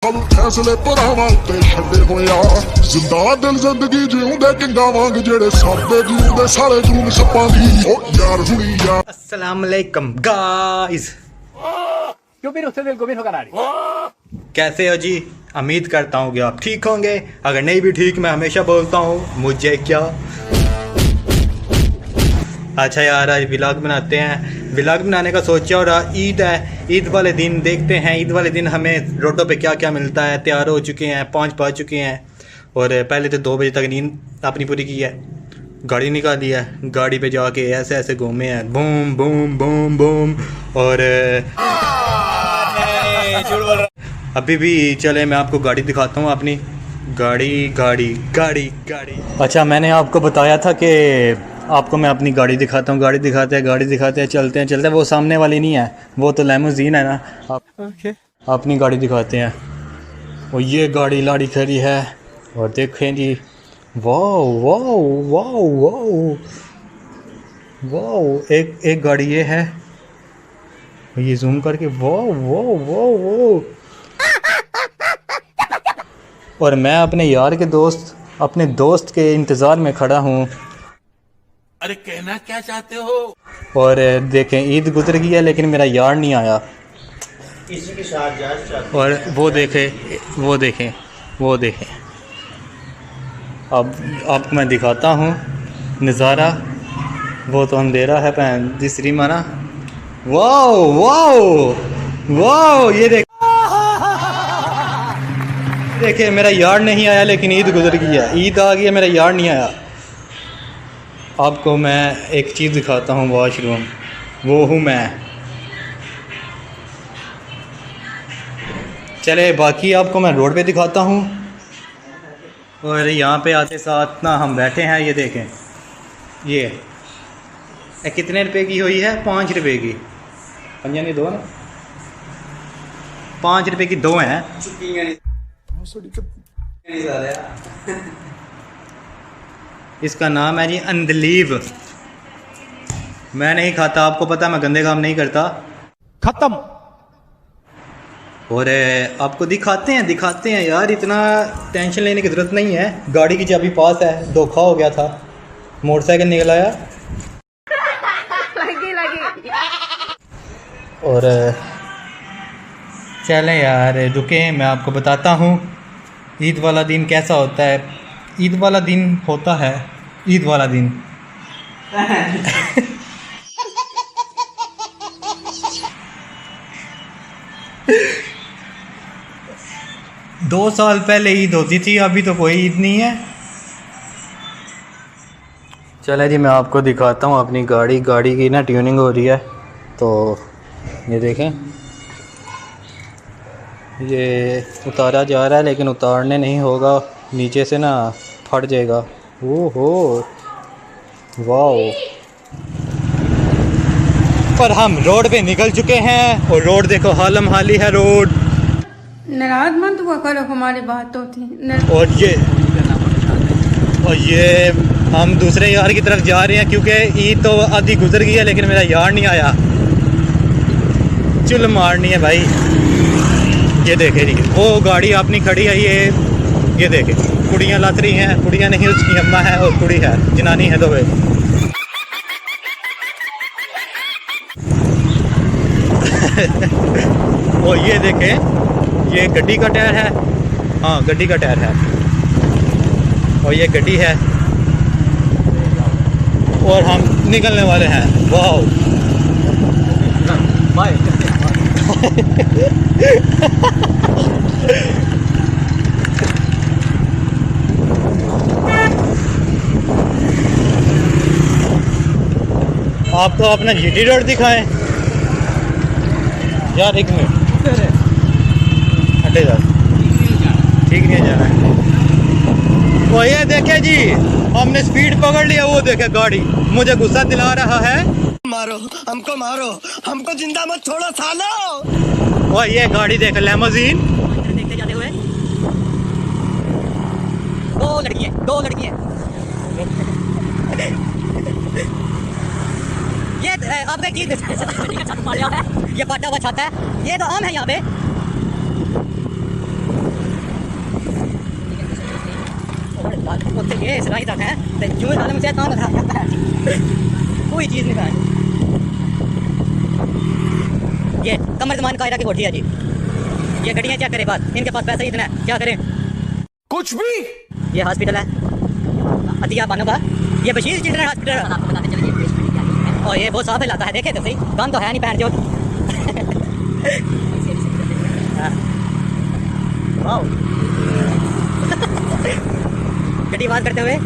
सब फैसले भरावां उत्ते छड्डे होया जिंदा दिल जिंदगी जीउंदे किंगा वांग जेड़े सादे जीउंदे सारे जून सप्पां दी ओ यार हुणी यार। अस्सलाम वालेकुम गाइस, क्यों फिर उससे दिल को भी ठुकरा रही? कैसे हो जी? उम्मीद करता हूँ कि आप ठीक होंगे। अगर नहीं भी ठीक, मैं हमेशा बोलता हूँ मुझे क्या। अच्छा यार, आज व्लॉग बनाते हैं। व्लॉग बनाने का सोचा और ईद है। ईद वाले दिन देखते हैं, ईद वाले दिन हमें रोडों पे क्या क्या मिलता है। तैयार हो चुके हैं, पहुँच पा चुके हैं और पहले तो 2 बजे तक नींद अपनी पूरी की है। गाड़ी निकाली है, गाड़ी पे जाके ऐसे ऐसे घूमे हैं, बूम बूम बूम बूम। और अभी भी चले, मैं आपको गाड़ी दिखाता हूँ अपनी। गाड़ी गाड़ी गाड़ी गाड़ी। अच्छा, मैंने आपको बताया था कि आपको मैं अपनी गाड़ी दिखाता हूँ। गाड़ी दिखाते हैं, चलते हैं। वो सामने वाली नहीं है, वो तो लैमोजीन है ना। अपनी गाड़ी दिखाते हैं। और ये गाड़ी लाड़ी खड़ी है और देखें जी, wow wow wow wow wow. एक गाड़ी ये है, ये जूम करके वाओ वाओ वाओ वाओ। और मैं अपने दोस्त के इंतज़ार में खड़ा हूँ। अरे कहना क्या चाहते हो? और देखें, ईद गुजर गई है लेकिन मेरा यार नहीं आया। इसी के साथ जा। और वो देखें। अब आपको मैं दिखाता हूँ नज़ारा। वो तो अंधेरा है पैन तीसरी माना। वाओ वाओ वाओ, ये देखिए मेरा यार नहीं आया लेकिन ईद गुजर गई है। ईद आ गई है, मेरा यार नहीं आया। आपको मैं एक चीज़ दिखाता हूँ, वॉशरूम। वो हूँ मैं। चले, बाकी आपको मैं रोड पे दिखाता हूँ। और यहाँ पे आते साथ ना हम बैठे हैं, ये देखें। ये कितने रुपए की हुई है? 5 रुपए की। पंजा नहीं, 2 ना, 5 रुपए की 2 हैं। इसका नाम है जी अंदलीव। मैं नहीं खाता, आपको पता मैं गंदे काम नहीं करता। खत्म। और आपको दिखाते हैं यार, इतना टेंशन लेने की ज़रूरत नहीं है। गाड़ी की चाबी पास है, धोखा हो गया था, मोटरसाइकिल निकल आया। और चलें यार, रुके, मैं आपको बताता हूँ ईद वाला दिन कैसा होता है। ईद वाला दिन 2 साल पहले ईद होती थी, अभी तो कोई ईद नहीं है। चले जी, मैं आपको दिखाता हूँ अपनी गाड़ी की ना ट्यूनिंग हो रही है। तो ये देखें, ये उतारा जा रहा है लेकिन उतारने नहीं होगा, नीचे से ना फट जाएगा। ओहो वाओ। पर हम रोड पे निकल चुके हैं और रोड देखो, हालम हाली है रोड। नाराज मत हुआ करो, हमारी बातों थी। और ये हम दूसरे यार की तरफ जा रहे हैं क्योंकि ईद तो आधी गुजर गई है लेकिन मेरा यार नहीं आया। चुल मारनी है भाई। ये देखे जी, वो गाड़ी अपनी खड़ी है। ये देखे, कुड़ियाँ लत रही हैं। कुड़ियाँ नहीं, उसकी अम्मा है और कुड़ी है, जनानी है। तो वे और ये देखें, ये गड्डी का टायर है। हाँ, गड्डी का टायर है। और ये गड्डी है और हम निकलने वाले हैं। वाओ आप तो अपना जीटी रोड दिखाएं यार। 1 मिनट, अड्डे जा, ठीक नहीं जाना है। वो ये देखे जी, हमने स्पीड पकड़ लिया। वो देखे गाड़ी मुझे गुस्सा दिला रहा है। मारो, हमको जिंदा मत छोड़ो सालो। वो ये गाड़ी देख, लैमोजीन। देखते जाते हुए 2 लड़की हैं। ये आपका चीज ये फटा हुआ छाता है, ये तो आम है यहाँ पे। भाई साहब हैं तो जो आलम से काम था कोई चीज़ नहीं खानी। ये कमर जमान कायदा की कोठी है जी, ये गड्डियाँ चेक करें, बात इनके पास पैसा ही इतना है, क्या करें? कुछ भी। ये हॉस्पिटल है अतिया बानो का, ये बशीर चिल्ड्रन हॉस्पिटल, और ये बहुत साफ इलाका है, देखे तो सही, गन तो है नहीं पैर जो। गड्डी आवाज करते हुए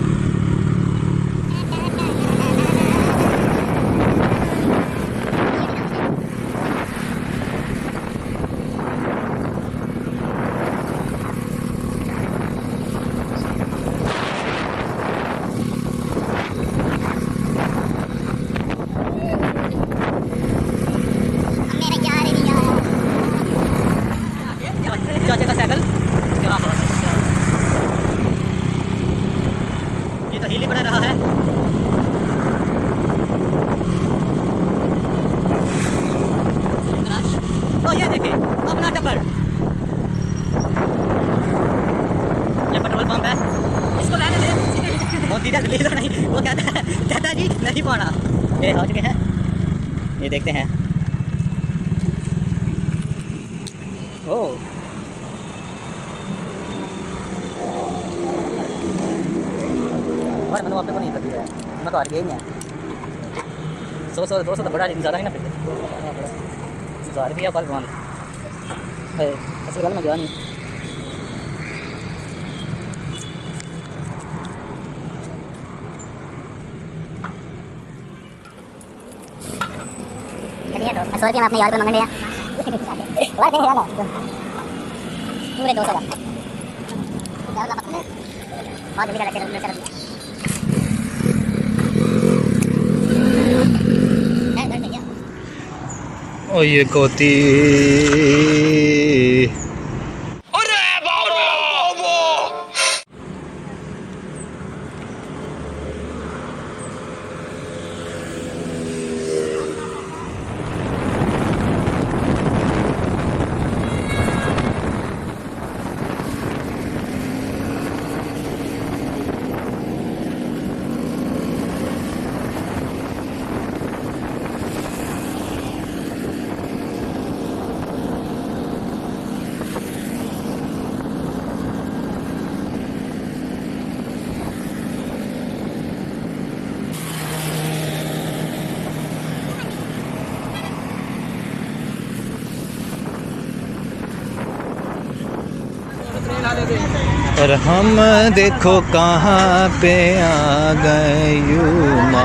चाचा का साइकिल, ये तो हीली बना रहा है। तो ये देखिए अपना टप्पर, ये पेट्रोल पंप है, इसको रहने दे, बहुत सीधा ले लो नहीं, वो कहता जी नहीं पाना। ये आ चुके हैं, ये देखते हैं। ओह मैंने आपको नहीं कर दिया, मैं तो हार गया ही नहीं। 100-200 तो बड़ा ज़्यादा ही ना, फिर 1000 रुपया पर मान ऐसी गल में गया नहीं। तो 100 रुपया आपने यार पर मंगने हैं पूरे 200 का बहुत जल्दी लगे ओ ये कोती और हम देखो कहाँ पे आ गए यूमा।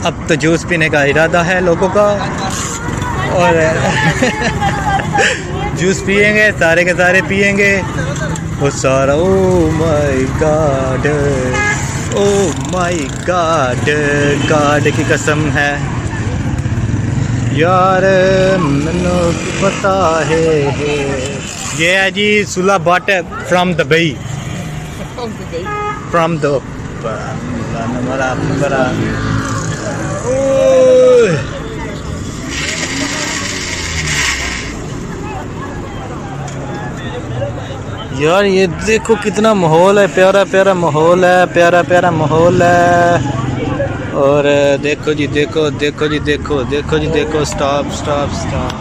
अब तो जूस पीने का इरादा है लोगों का और जूस पिएंगे, सारे के सारे पिएंगे वो सारा। ओ माय गॉड गॉड की कसम है यार, मैंने पता है ये है जी सुला but from Dubai, from the यार ये देखो कितना माहौल है, प्यारा प्यारा माहौल है, प्यारा प्यारा माहौल है। और देखो जी देखो देखो जी देखो देखो जी देखो, स्टॉप स्टॉप स्टॉप।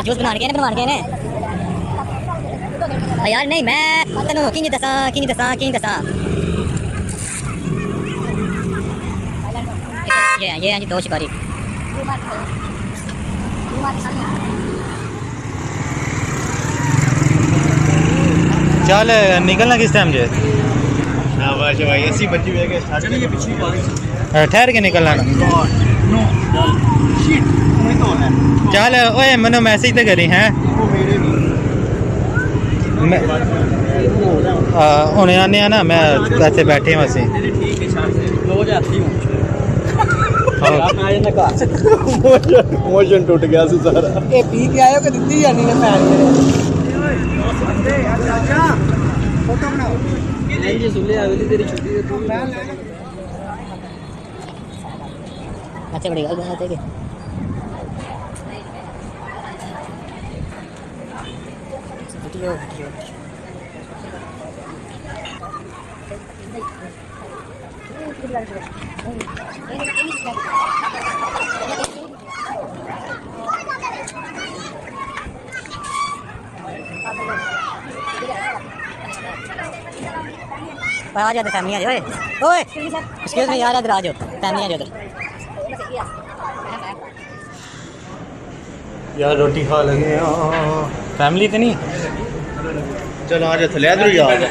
जूस बना के ने यार नहीं मैं तेनों की दसा ये हैं जी 2 शिकारी। चल निकलना किस टाइम जे? ठहर के निकलना ना। चल ओए मैंने मैसेज तो करी हैं हुणे आने ना, मैं ऐसे बैठे हैं वैसे मोशन टूट गया सी सारा। ये पी के आयो कि दिल्ली जानी ने पैर मेरे फोटो बनाओ नहीं जी सुले आवे तेरी छुट्टी अच्छे बड़ी गल बनाते कि वीडियो वीडियो आ जा फैमिली आ ओए ओए एक्सक्यूज मी यार इधर आ जाओ फैमिली आ जाओ इधर यार रोटी खा लगे फैमिली तो नहीं चल आ जा थले इधर ही आ जा